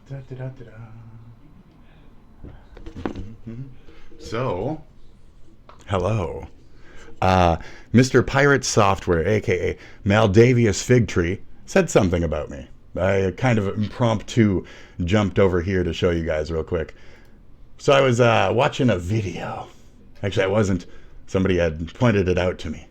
Da, da, da, da, da. So, hello. Mr. Pirate Software, aka Maldavius Figtree, said something about me. I kind of impromptu jumped over here to show you guys real quick. So I was watching a video. Actually, I wasn't. Somebody had pointed it out to me.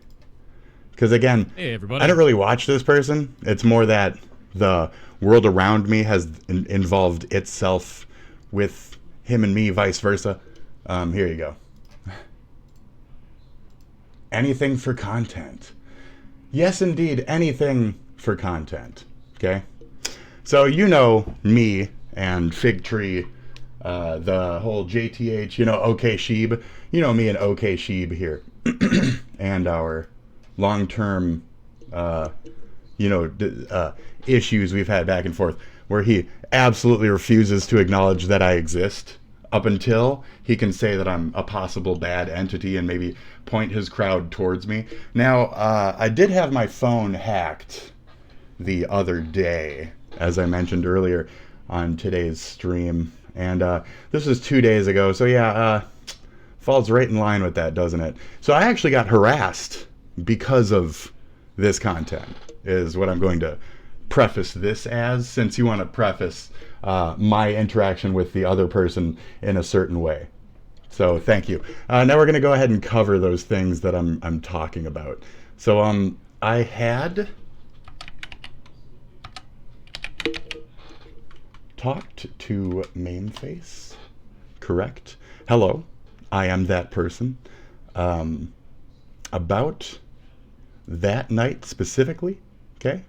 Because again, hey, everybody. I don't really watch this person. It's more that the world around me has involved itself with him and me, vice versa. Here you go. Anything for content. Yes, indeed, anything for content. Okay? So you know me and Figtree, the whole JTH, OK Sheeb. You know me and OK Sheeb here. And our long-term, issues we've had back and forth, where he absolutely refuses to acknowledge that I exist up until he can say that I'm a possible bad entity and maybe point his crowd towards me. Now, I did have my phone hacked the other day, as I mentioned earlier on today's stream. And this was 2 days ago, so yeah, falls right in line with that, doesn't it? So I actually got harassed because of this content, is what I'm going to preface this as, since you want to preface my interaction with the other person in a certain way. So thank you. Now we're going to go ahead and cover those things that I'm talking about. So I had talked to Maimface, correct? Hello, I am that person. About that night specifically, okay?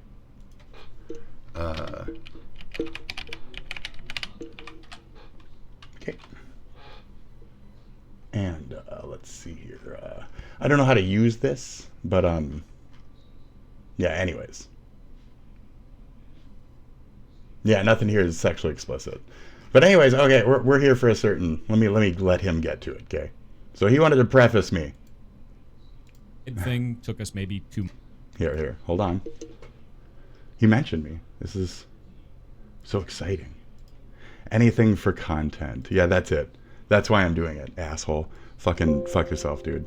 Okay. And let's see here. I don't know how to use this, but yeah, anyways. Yeah, nothing here is sexually explicit. But anyways, okay, we're here for a certain. Let me let him get to it, okay? So he wanted to preface me. Thing took us maybe 2. Here, hold on. He mentioned me. This is so exciting. Anything for content. Yeah, that's it. That's why I'm doing it, asshole. Fucking fuck yourself, dude.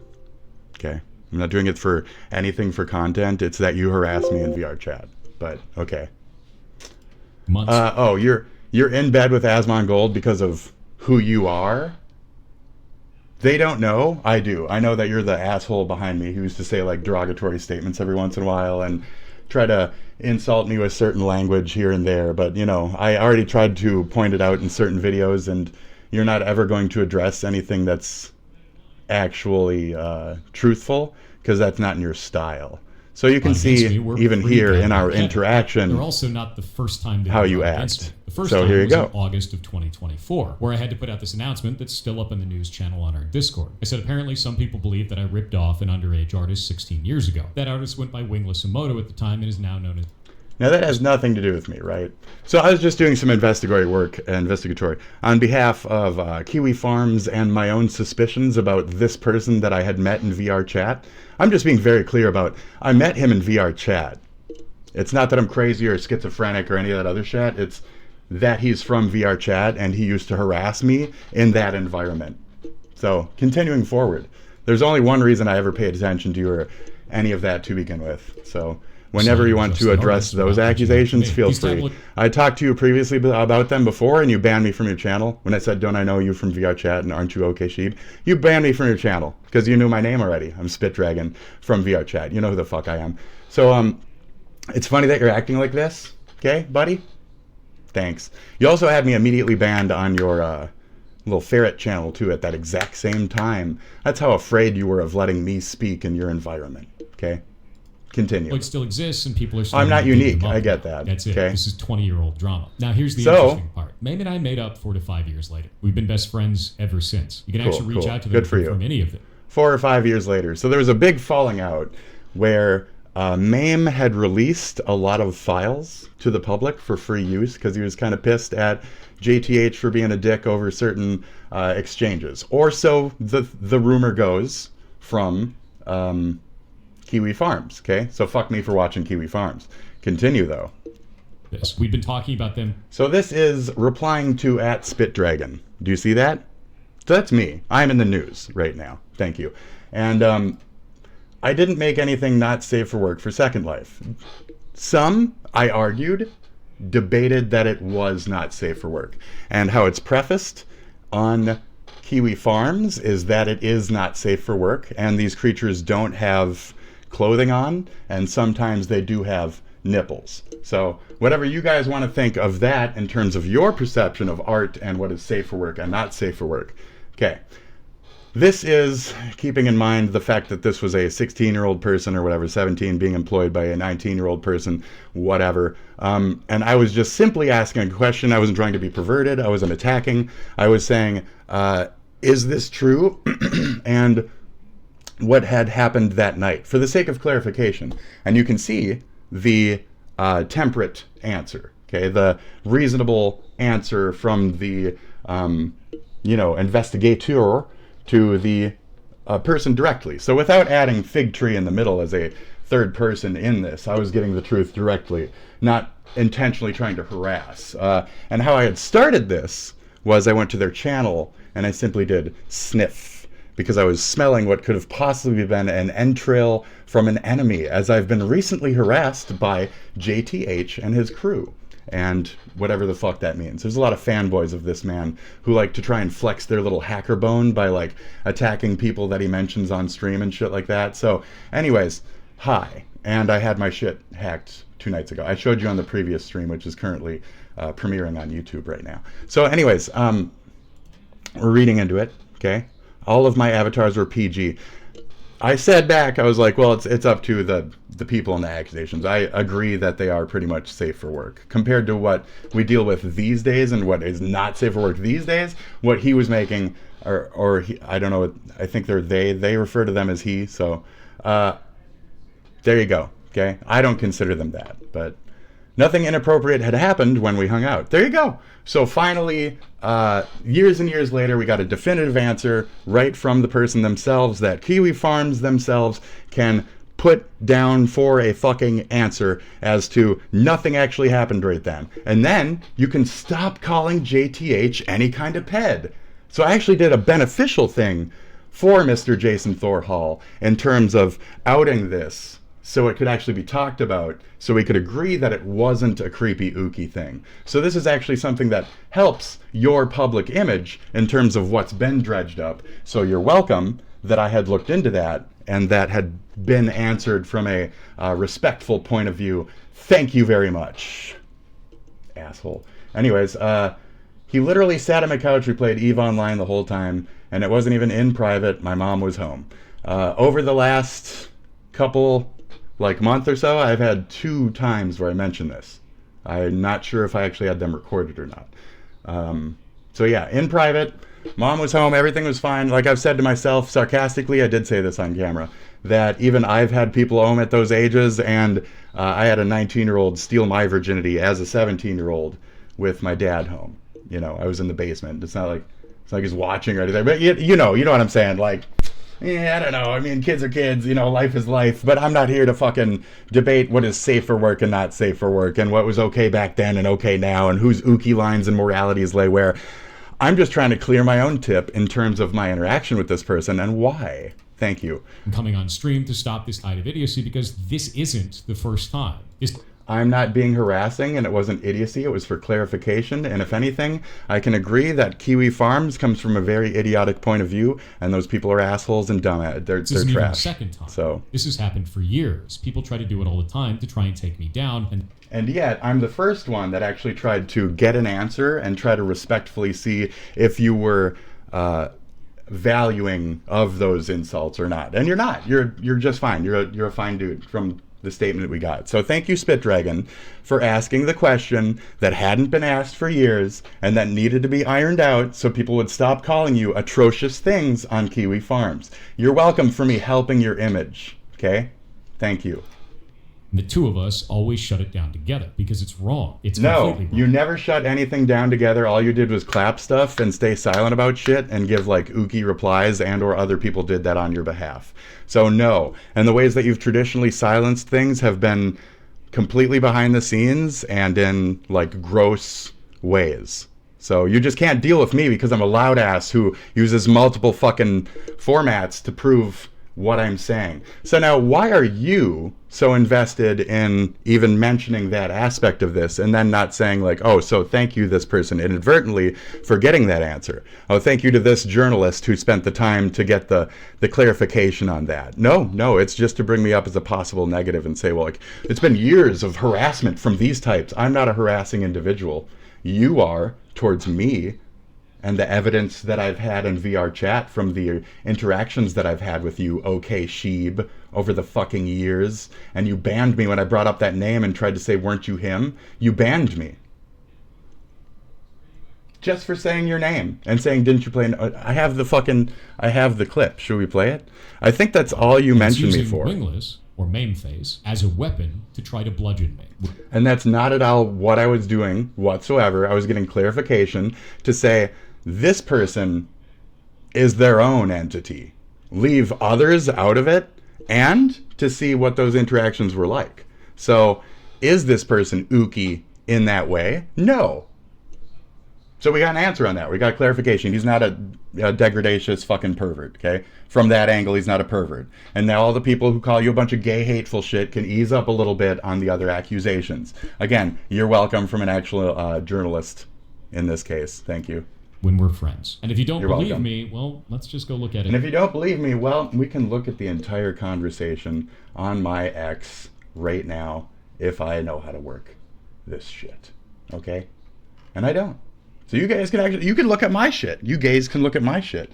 Okay? I'm not doing it for anything for content. It's that you harass me in VR chat. But okay. Months. Oh, you're in bed with Asmongold because of who you are? They don't know. I do. I know that you're the asshole behind me who used to say like derogatory statements every once in a while and try to insult me with certain language here and there. But, I already tried to point it out in certain videos, and you're not ever going to address anything that's actually truthful, because that's not in your style. So you can see even here in our interaction, they're also not the first time how you act. The first so time here you was go. in August of 2024, where I had to put out this announcement that's still up in the news channel on our Discord. I said, apparently some people believe that I ripped off an underage artist 16 years ago. That artist went by Wingless Emoto at the time and is now known as... Now that has nothing to do with me, right? So I was just doing some investigatory work on behalf of KIKWIFARMS and my own suspicions about this person that I had met in VR chat. I'm just being very clear about, I met him in VR chat. It's not that I'm crazy or schizophrenic or any of that other shit. It's that he's from VR chat and he used to harass me in that environment. So continuing forward, there's only one reason I ever paid attention to you or any of that to begin with. So whenever you want to address those accusations, feel free. I talked to you previously about them before, and you banned me from your channel. When I said, don't I know you from VR chat and aren't you OK Sheep? You banned me from your channel because you knew my name already. I'm Spit Dragon from VR chat. You know who the fuck I am. So it's funny that you're acting like this. Okay, buddy? Thanks. You also had me immediately banned on your little ferret channel, too, at that exact same time. That's how afraid you were of letting me speak in your environment. Okay? Continue. It still exists and people are still... I'm not unique. I get that. That's it. Okay? This is 20-year-old drama. Now, here's the interesting part. Maim and I made up 4 to 5 years later. We've been best friends ever since. You can actually reach out to them from any of them. 4 or 5 years later. So there was a big falling out where Maim had released a lot of files to the public for free use because he was kind of pissed at JTH for being a dick over certain exchanges. Or so the rumor goes from... KIKWIFARMS, okay? So fuck me for watching KIKWIFARMS. Continue, though. this. We've been talking about them. So this is replying to @SpitDragon. Do you see that? So that's me. I'm in the news right now. Thank you. And I didn't make anything not safe for work for Second Life. Some, I argued, debated that it was not safe for work. And how it's prefaced on Kiwi Farms is that it is not safe for work, and these creatures don't have clothing on, and sometimes they do have nipples. So whatever you guys want to think of that in terms of your perception of art and what is safe for work and not safe for work. Okay. This is keeping in mind the fact that this was a 16-year-old person or whatever, 17, being employed by a 19-year-old person, whatever. And I was just simply asking a question. I wasn't trying to be perverted. I wasn't attacking. I was saying, is this true? And what had happened that night, for the sake of clarification. And you can see the temperate answer, okay? The reasonable answer from the, investigator to the person directly. So without adding fig tree in the middle as a third person in this, I was getting the truth directly, not intentionally trying to harass. And how I had started this was I went to their channel and I simply did sniff, because I was smelling what could have possibly been an entrail from an enemy, as I've been recently harassed by JTH and his crew. And whatever the fuck that means. There's a lot of fanboys of this man who like to try and flex their little hacker bone by like attacking people that he mentions on stream and shit like that. So anyways, hi. And I had my shit hacked 2 nights ago. I showed you on the previous stream, which is currently premiering on YouTube right now. So anyways, we're reading into it, okay? All of my avatars were PG. I said back, I was like, well, it's up to the people in the accusations. I agree that they are pretty much safe for work. Compared to what we deal with these days and what is not safe for work these days, what he was making, or he, I don't know, I think they're they refer to them as he, so there you go, okay? I don't consider them that, but nothing inappropriate had happened when we hung out. There you go. So finally, years and years later, we got a definitive answer right from the person themselves that Kiwi Farms themselves can put down for a fucking answer as to nothing actually happened right then. And then you can stop calling JTH any kind of ped. So I actually did a beneficial thing for Mr. Jason THOR Hall in terms of outing this, so it could actually be talked about, so we could agree that it wasn't a creepy ooky thing. So this is actually something that helps your public image in terms of what's been dredged up. So you're welcome that I had looked into that and that had been answered from a respectful point of view. Thank you very much, asshole. Anyways, he literally sat on my couch. We played EVE Online the whole time, and it wasn't even in private. My mom was home. Over the last couple month or so, I've had 2 times where I mentioned this. I'm not sure if I actually had them recorded or not. So yeah, in private, mom was home, everything was fine. Like I've said to myself, sarcastically, I did say this on camera, that even I've had people home at those ages, and I had a 19-year-old steal my virginity as a 17-year-old with my dad home. I was in the basement. It's not like he's watching or anything, but you know what I'm saying, like, yeah, I don't know. I mean, kids are kids, life is life. But I'm not here to fucking debate what is safe for work and not safe for work, and what was okay back then and okay now, and whose ookie lines and moralities lay where. I'm just trying to clear my own tip in terms of my interaction with this person and why. Thank you. I'm coming on stream to stop this tide of idiocy, because this isn't the first time. I'm not being harassing, and it wasn't idiocy. It was for clarification. And if anything, I can agree that Kiwi Farms comes from a very idiotic point of view, and those people are assholes and dumb. They're This isn't trash. even the second time. So this has happened for years. People try to do it all the time to try and take me down. And yet, I'm the first one that actually tried to get an answer and try to respectfully see if you were valuing of those insults or not. And you're not. You're just fine. You're a fine dude from the statement that we got. So thank you, SpitDragon, for asking the question that hadn't been asked for years and that needed to be ironed out so people would stop calling you atrocious things on Kiwi Farms. You're welcome for me helping your image, okay? Thank you. The 2 of us always shut it down together because it's wrong. It's No, completely wrong. you never shut anything down together. All you did was clap stuff and stay silent about shit and give ookie replies, and or other people did that on your behalf. So no. And the ways that you've traditionally silenced things have been completely behind the scenes and in like gross ways. So you just can't deal with me because I'm a loud ass who uses multiple fucking formats to prove what I'm saying. So now, why are you so invested in even mentioning that aspect of this and then not saying like, oh, so thank you, this person inadvertently for getting that answer. Oh, thank you to this journalist who spent the time to get the clarification on that. No, it's just to bring me up as a possible negative and say, well, like, it's been years of harassment from these types. I'm not a harassing individual. You are towards me, and the evidence that I've had in VR chat from the interactions that I've had with you, OK Sheeb, over the fucking years. And you banned me when I brought up that name and tried to say, weren't you him? You banned me. Just for saying your name and saying, didn't you play? I have the clip. Should we play it? I think that's all you mentioned me for. Wingless or Maimface as a weapon to try to bludgeon me. And that's not at all what I was doing whatsoever. I was getting clarification to say, this person is their own entity. Leave others out of it, and to see what those interactions were like. So, is this person ooky in that way? No. So we got an answer on that. We got clarification. He's not a degradatious fucking pervert, okay? From that angle, he's not a pervert. And now all the people who call you a bunch of gay, hateful shit can ease up a little bit on the other accusations. Again, you're welcome from an actual journalist in this case. Thank you. When we're friends. And if you don't believe welcome. me, well, let's just go look at it. And if you don't believe me, well, we can look at the entire conversation on my X right now if I know how to work this shit. Okay? And I don't. So you guys can you can look at my shit. You gays can look at my shit.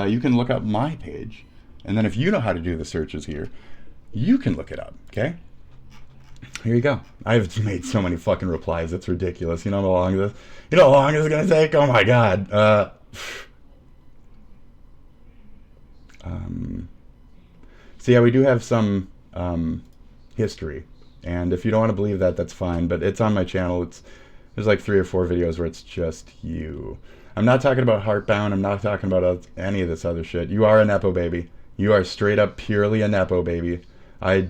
You can look up my page. And then if you know how to do the searches here, you can look it up. Okay? Here you go. I've made so many fucking replies. It's ridiculous. You know how long this? You know how long this is gonna take? Oh my god. So yeah, we do have some history, and if you don't want to believe that, that's fine. But it's on my channel. There's like 3 or 4 videos where it's just you. I'm not talking about Heartbound. I'm not talking about any of this other shit. You are a nepo baby. You are straight up purely a nepo baby. I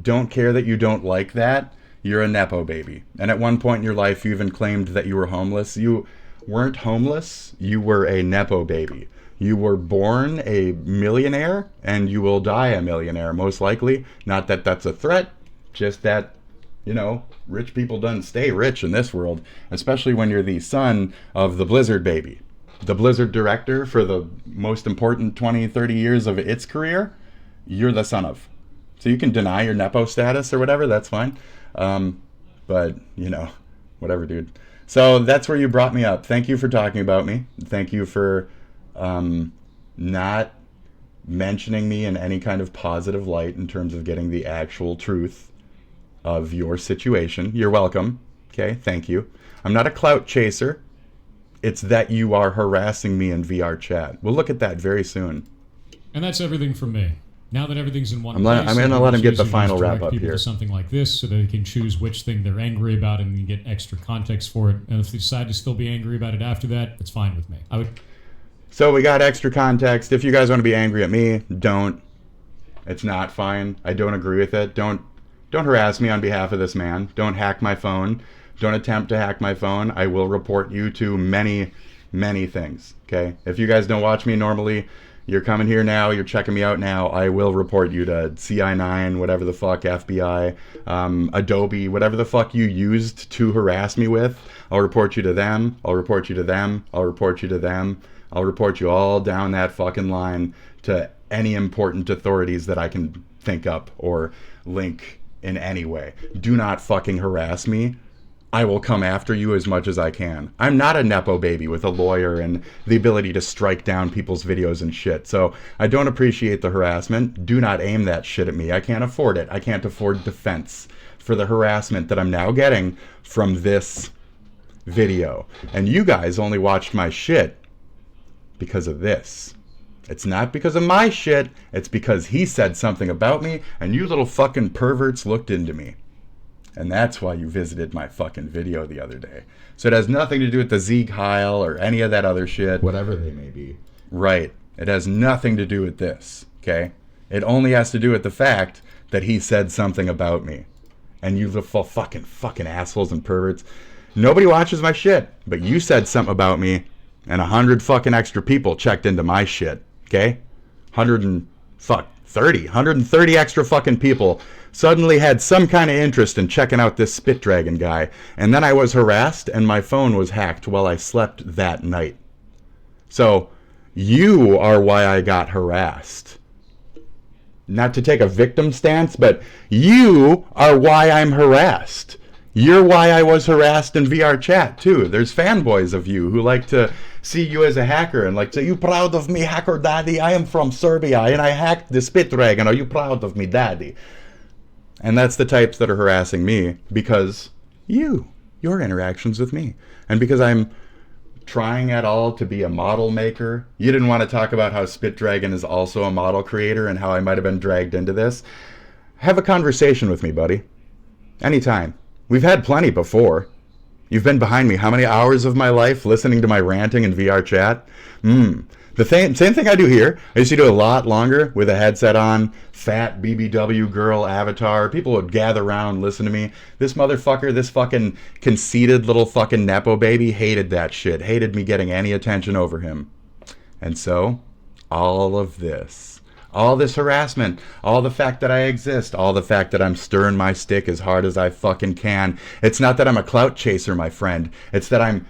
don't care that you don't like that. You're a nepo baby. And at one point in your life, you even claimed that you were homeless. You weren't homeless. You were a nepo baby. You were born a millionaire, and you will die a millionaire, most likely. Not that that's a threat, just that, you know, rich people don't stay rich in this world, especially when you're the son of the Blizzard baby. The Blizzard director for the most important 20, 30 years of its career, you're the son of. So you can deny your nepo status or whatever, that's fine. But, you know, whatever, dude. So that's where you brought me up. Thank you for talking about me. Thank you for not mentioning me in any kind of positive light in terms of getting the actual truth of your situation. You're welcome. Okay, thank you. I'm not a clout chaser. It's that you are harassing me in VR chat. We'll look at that very soon. And that's everything from me. Now that everything's in one I'm place, going to let him get the final direct wrap up people here. to something like this so they can choose which thing they're angry about and get extra context for it. And if they decide to still be angry about it after that, it's fine with me. So we got extra context. If you guys want to be angry at me, don't. It's not fine. I don't agree with it. Don't harass me on behalf of this man. Don't hack my phone. Don't attempt to hack my phone. I will report you to many, many things. Okay? If you guys don't watch me normally, you're coming here now, you're checking me out now, I will report you to CI9, whatever the fuck, FBI, Adobe, whatever the fuck you used to harass me with. I'll report you to them. I'll report you to them. I'll report you to them. I'll report you all down that fucking line to any important authorities that I can think up or link in any way. Do not fucking harass me. I will come after you as much as I can. I'm not a nepo baby with a lawyer and the ability to strike down people's videos and shit. So I don't appreciate the harassment. Do not aim that shit at me. I can't afford it. I can't afford defense for the harassment that I'm now getting from this video. And you guys only watched my shit because of this. It's not because of my shit. It's because he said something about me and you little fucking perverts looked into me. And that's why you visited my fucking video the other day. So it has nothing to do with the Sieg Heil or any of that other shit. Whatever they may be. Right. It has nothing to do with this, okay? It only has to do with the fact that he said something about me. And you little fucking assholes and perverts. Nobody watches my shit, but you said something about me, and 100 fucking extra people checked into my shit. Okay, 130 extra fucking people suddenly had some kind of interest in checking out this spit dragon guy, and then I was harassed, and my phone was hacked while I slept that night. So you are why I got harassed. Not to take a victim stance, but you are why I'm harassed. You're why I was harassed in VR chat, too. There's fanboys of you who like to see you as a hacker and like say, you proud of me, hacker daddy? I am from Serbia and I hacked the spit dragon. Are you proud of me, daddy? And that's the types that are harassing me because your interactions with me. And because I'm trying at all to be a model maker. You didn't want to talk about how Spit Dragon is also a model creator and how I might have been dragged into this. Have a conversation with me, buddy. Anytime. We've had plenty before. You've been behind me how many hours of my life listening to my ranting in VR chat? The same thing I do here. I used to do a lot longer with a headset on, fat BBW girl avatar. People would gather around, listen to me. This motherfucker, this fucking conceited little fucking Nepo baby hated that shit. Hated me getting any attention over him. And so, all of this, all this harassment, all the fact that I exist, all the fact that I'm stirring my stick as hard as I fucking can. It's not that I'm a clout chaser, my friend. It's that I'm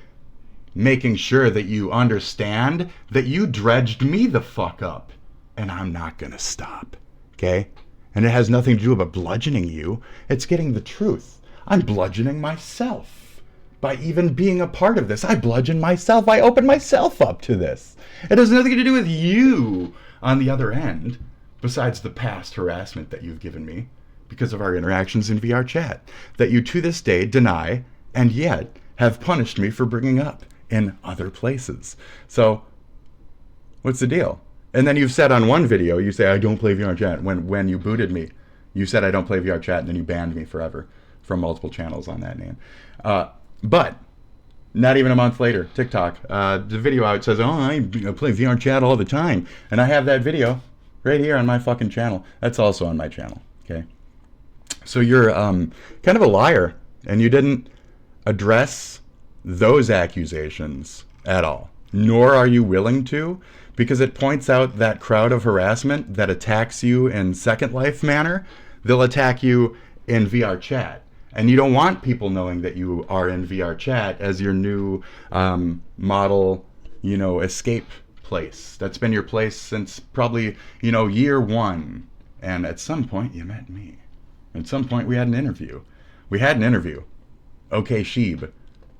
making sure that you understand that you dredged me the fuck up. And I'm not gonna stop. Okay? And it has nothing to do about bludgeoning you. It's getting the truth. I'm bludgeoning myself by even being a part of this. I bludgeon myself. I open myself up to this. It has nothing to do with you on the other end, besides the past harassment that you've given me because of our interactions in VR chat, that you to this day deny and yet have punished me for bringing up in other places. So, what's the deal? And then you've said on one video, you say, I don't play VR chat. When you booted me, you said I don't play VR chat, and then you banned me forever from multiple channels on that name. But not even a month later, TikTok, the video out says, oh, I play VR chat all the time. And I have that video right here on my fucking channel. That's also on my channel, okay? So you're kind of a liar, and you didn't address those accusations at all, nor are you willing to, because it points out that crowd of harassment that attacks you in Second Life manner. They'll attack you in VR chat, and you don't want people knowing that you are in VR chat as your new model, escape place. That's been your place since probably, year one. And at some point you met me. At some point we had an interview. Okay, Sheeb.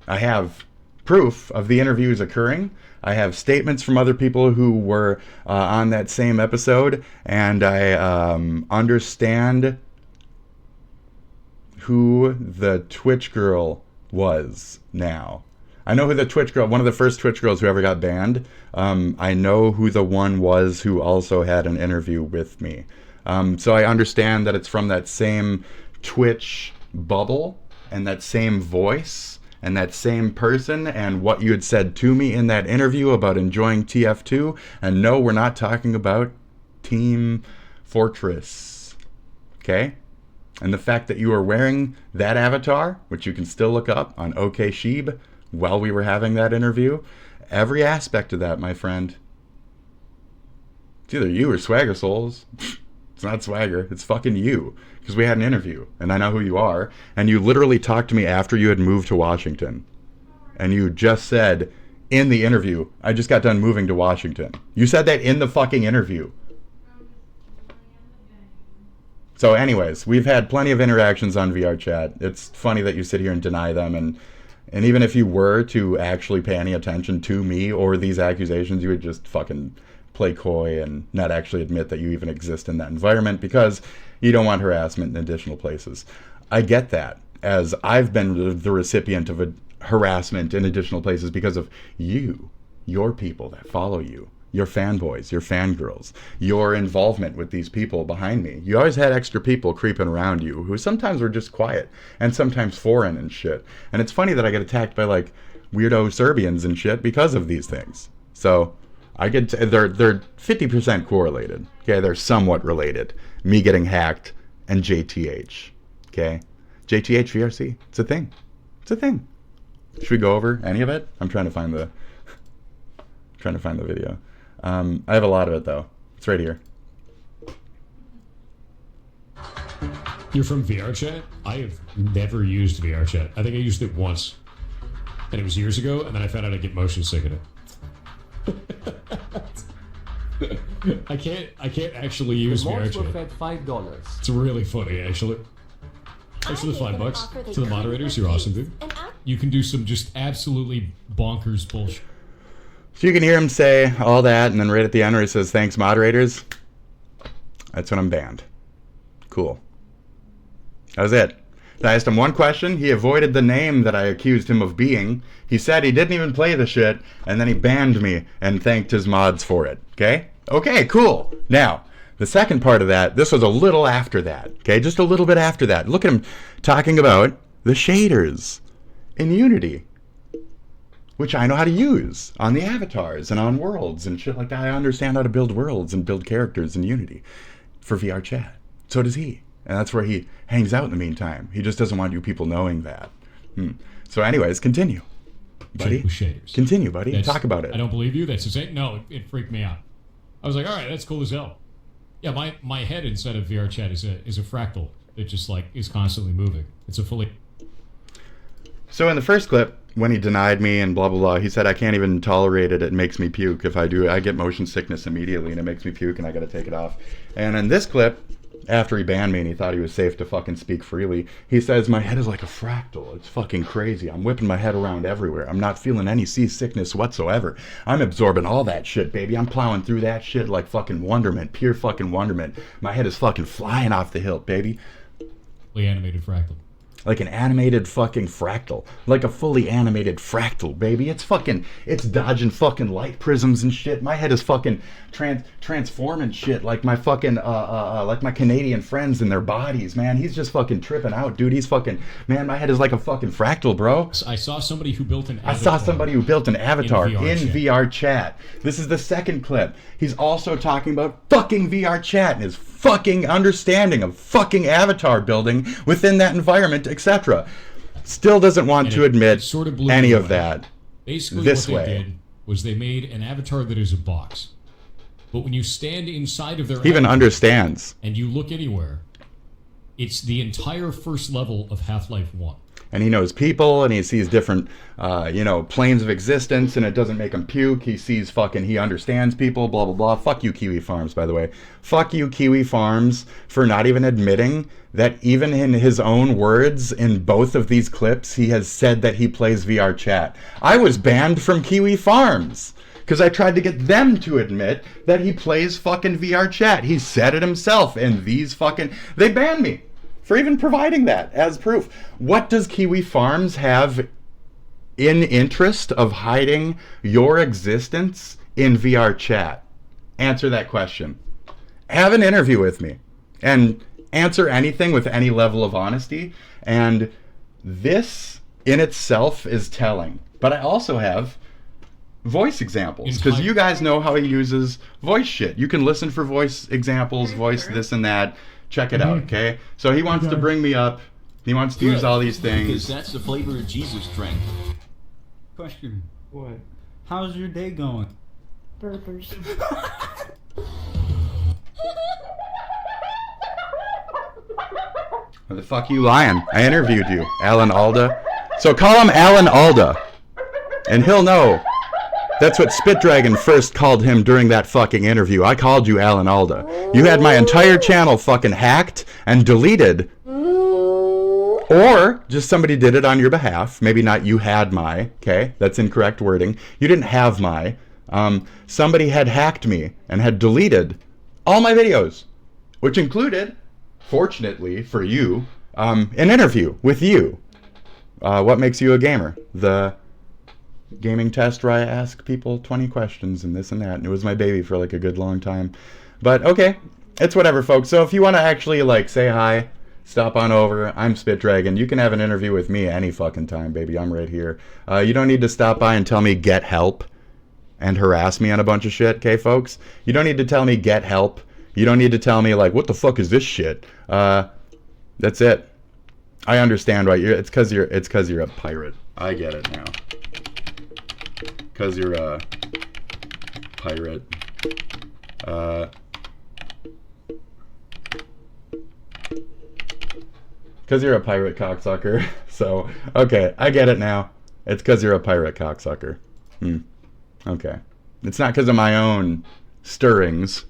I have proof of the interviews occurring. I have statements from other people who were on that same episode, and I understand who the Twitch girl was now. I know who the Twitch girl, one of the first Twitch girls who ever got banned. I know who the one was who also had an interview with me. So I understand that it's from that same Twitch bubble and that same voice and that same person and what you had said to me in that interview about enjoying TF2. And no, we're not talking about Team Fortress. Okay? And the fact that you were wearing that avatar, which you can still look up on OK Sheeb while we were having that interview, every aspect of that, my friend. It's either you or Swagger Souls. It's not Swagger, it's fucking you. Because we had an interview, and I know who you are, and you literally talked to me after you had moved to Washington. And you just said in the interview, I just got done moving to Washington. You said that in the fucking interview. So anyways, we've had plenty of interactions on VR chat. It's funny that you sit here and deny them, and even if you were to actually pay any attention to me or these accusations, you would just fucking play coy and not actually admit that you even exist in that environment because you don't want harassment in additional places. I get that, as I've been the recipient of a harassment in additional places because of you, your people that follow you, your fanboys, your fangirls, your involvement with these people behind me. You always had extra people creeping around you who sometimes were just quiet and sometimes foreign and shit. And it's funny that I get attacked by like weirdo Serbians and shit because of these things. So they're 50% correlated. Okay, they're somewhat related. Me getting hacked and JTH. Okay, JTH VRC. It's a thing. It's a thing. Should we go over any of it? I'm trying to find the video. I have a lot of it though. It's right here. You're from VRChat? I have never used VRChat. I think I used it once. And it was years ago, and then I found out I get motion sick in it. I can't actually use VRChat. At $5. It's really funny, actually. Thanks for the $5 to the moderators. You're awesome, dude. You can do some just absolutely bonkers bullshit. So you can hear him say all that, and then right at the end where he says, thanks, moderators. That's when I'm banned. Cool. That was it. I asked him one question. He avoided the name that I accused him of being. He said he didn't even play the shit, and then he banned me and thanked his mods for it. Okay? Okay, cool. Now, the second part of that, this was a little after that. Okay? Just a little bit after that. Look at him talking about the shaders in Unity, which I know how to use on the avatars and on worlds and shit like that. I understand how to build worlds and build characters in Unity for VR chat. So does he. And that's where he hangs out in the meantime. He just doesn't want you people knowing that. So anyways, continue. Buddy. Shaders. Continue, buddy. Talk about it. I don't believe you. That's insane. No, it freaked me out. I was like, all right, that's cool as hell. Yeah, my head inside of VR chat is a fractal. It just like is constantly moving. It's a fully... So in the first clip, when he denied me and blah, blah, blah, he said, I can't even tolerate it. It makes me puke. If I do it, I get motion sickness immediately and it makes me puke and I got to take it off. And in this clip, after he banned me and he thought he was safe to fucking speak freely, he says, my head is like a fractal. It's fucking crazy. I'm whipping my head around everywhere. I'm not feeling any seasickness whatsoever. I'm absorbing all that shit, baby. I'm plowing through that shit like fucking wonderment, pure fucking wonderment. My head is fucking flying off the hilt, baby. Animated fractal. Like an animated fucking fractal. Like a fully animated fractal, baby. It's dodging fucking light prisms and shit. My head is fucking transforming shit like my fucking, like my Canadian friends in their bodies, man. He's just fucking tripping out, dude. He's fucking, man, my head is like a fucking fractal, bro. I saw somebody who built an avatar. I saw somebody who built an avatar in VR VR chat. This is the second clip. He's also talking about fucking VR chat and his fucking understanding of fucking avatar building within that environment, etc. Still doesn't want to admit sort of blew any me of away. that. Basically, this what way. they did was they made an avatar that is a box. But when you stand inside of their He even avatar understands. and you look anywhere, it's the entire first level of Half-Life 1. And he knows people, and he sees different, planes of existence, and it doesn't make him puke. He sees he understands people, blah, blah, blah. Fuck you, KIKWIFARMS, by the way. Fuck you, KIKWIFARMS, for not even admitting that even in his own words, in both of these clips, he has said that he plays VR chat. I was banned from KIKWIFARMS because I tried to get them to admit that he plays fucking VR chat. He said it himself, and they banned me for even providing that as proof. What does KIKWIFARMS have in interest of hiding your existence in VR chat? Answer that question. Have an interview with me and answer anything with any level of honesty. And this in itself is telling. But I also have voice examples, because you guys know how he uses voice shit. You can listen for voice examples, voice this and that. Check it out, okay? So he wants to bring me up. He wants to use all these things. Because that's the flavor of Jesus drank. Question. What? How's your day going? Burgers. What the fuck you lying? I interviewed you, Alan Alda. So call him Alan Alda, and he'll know. That's what Spitdragon first called him during that fucking interview. I called you Alan Alda. You had my entire channel fucking hacked and deleted. Or just somebody did it on your behalf. Maybe not you had my, okay? That's incorrect wording. You didn't have my. Somebody had hacked me and had deleted all my videos, which included, fortunately for you, an interview with you. What makes you a gamer? The gaming test where I ask people 20 questions and this and that, and it was my baby for like a good long time. But okay, it's whatever, folks. So if you want to actually like say hi, stop on over. I'm Spitdragon. You can have an interview with me any fucking time, baby. I'm right here. You don't need to stop by and tell me get help and harass me on a bunch of shit, okay, folks? You don't need to tell me get help. You don't need to tell me like, what the fuck is this shit? That's it. I understand why you're. It's because you're a pirate. I get it now. Because you're a pirate. Because you're a pirate cocksucker. So, okay, I get it now. It's because you're a pirate cocksucker. Okay. It's not because of my own stirrings.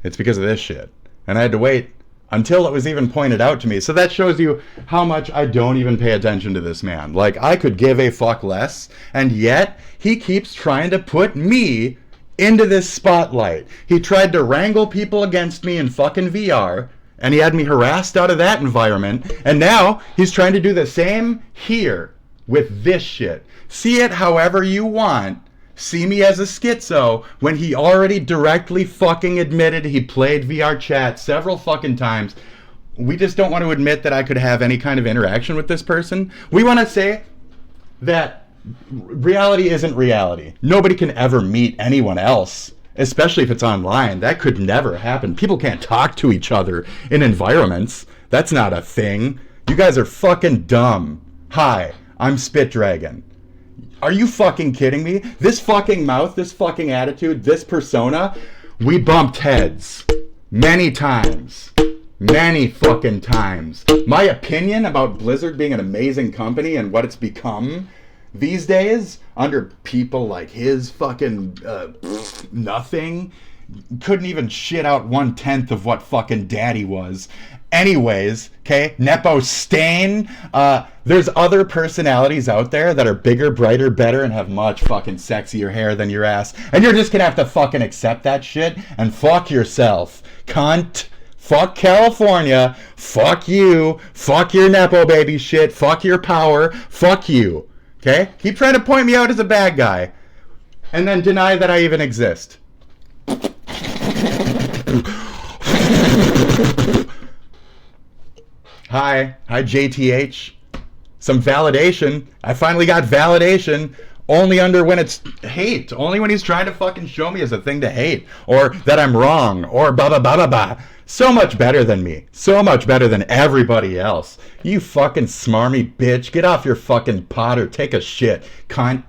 It's because of this shit. And I had to wait until it was even pointed out to me. So that shows you how much I don't even pay attention to this man. Like, I could give a fuck less, and yet he keeps trying to put me into this spotlight. He tried to wrangle people against me in fucking VR, and he had me harassed out of that environment, and now he's trying to do the same here with this shit. See it however you want. See me as a schizo when he already directly fucking admitted he played VR chat several fucking times. We just don't want to admit that I could have any kind of interaction with this person. We want to say that reality isn't reality. Nobody can ever meet anyone else, especially if it's online. That could never happen. People can't talk to each other in environments. That's not a thing. You guys are fucking dumb. Hi, I'm Spit Dragon. Are you fucking kidding me? This fucking mouth, this fucking attitude, this persona, we bumped heads many times. Many fucking times. My opinion about Blizzard being an amazing company and what it's become these days, under people like his fucking nothing, couldn't even shit out 1/10 of what fucking Daddy was. Anyways, okay, Nepo Stain, there's other personalities out there that are bigger, brighter, better, and have much fucking sexier hair than your ass. And you're just gonna have to fucking accept that shit and fuck yourself. Cunt. Fuck California. Fuck you. Fuck your Nepo baby shit. Fuck your power. Fuck you. Okay? Keep trying to point me out as a bad guy. And then deny that I even exist. Hi JTH. Some validation. I finally got validation. Only under when it's hate. Only when he's trying to fucking show me as a thing to hate. Or that I'm wrong. Or blah blah blah blah blah. So much better than me. So much better than everybody else. You fucking smarmy bitch. Get off your fucking pot or take a shit, cunt.